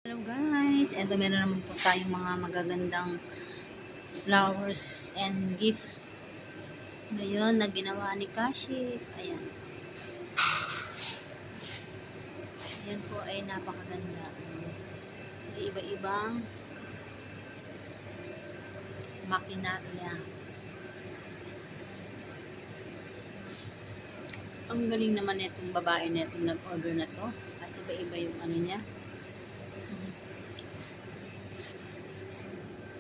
Hello guys, eto meron naman po tayong mga magagandang flowers and gift ngayon na ginawa ni Kashi. Ayan. Ayan po ay napakaganda. May iba-ibang makinarya. Ang galing naman itong babae na itong nag-order na to. At iba-iba yung ano niya.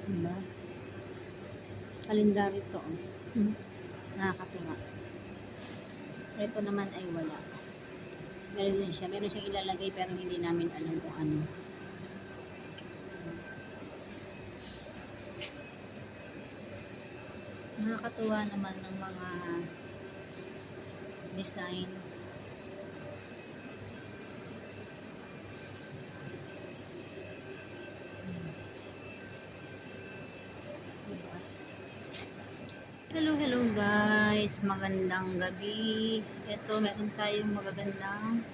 Diba? Kalendaryo to. Nakakatuwa. Ito naman ay wala. Meron din siya. Meron siyang ilalagay pero hindi namin alam kung ano. Nakakatuwa naman ng mga design. Hello guys, magandang gabi. Ito, meron tayong magagandang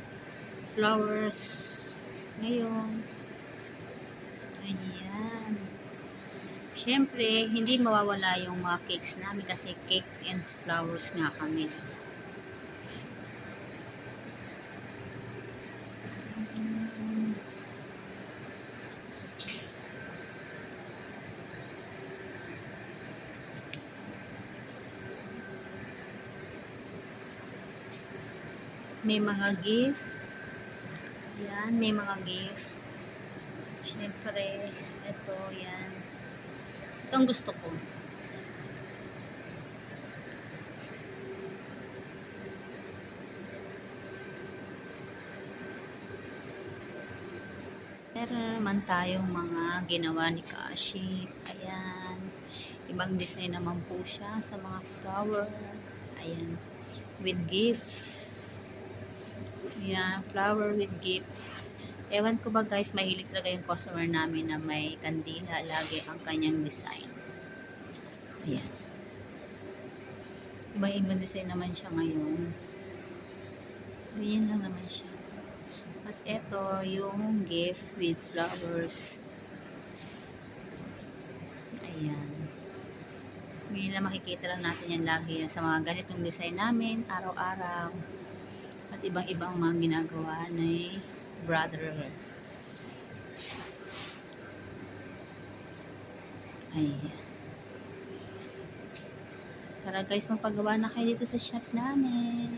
flowers ngayon. Ayan. Siyempre, hindi mawawala yung mga cakes namin kasi cake and flowers nga kami. May mga gift. Yan, may mga gift. Siyempre, ito, yan. Ito ang gusto ko. Meron naman tayong mga ginawa ni Kashi. Ayan. Ibang design naman po siya sa mga flower. Ayan. With gift. Ayan. Flower with gift. Ewan ko ba guys, mahilig talaga yung customer namin na may kandila. Lagi ang kanyang design. Ayan. Ibang design naman siya ngayon. Ayan lang naman siya. Tapos ito yung gift with flowers. Ayan. Hindi na makikita lang natin yan lagi sa mga ganitong design namin, araw-araw. At ibang-ibang mga ginagawa ni brother. Ayan. Tara guys, magpagawa na kayo dito sa shop namin.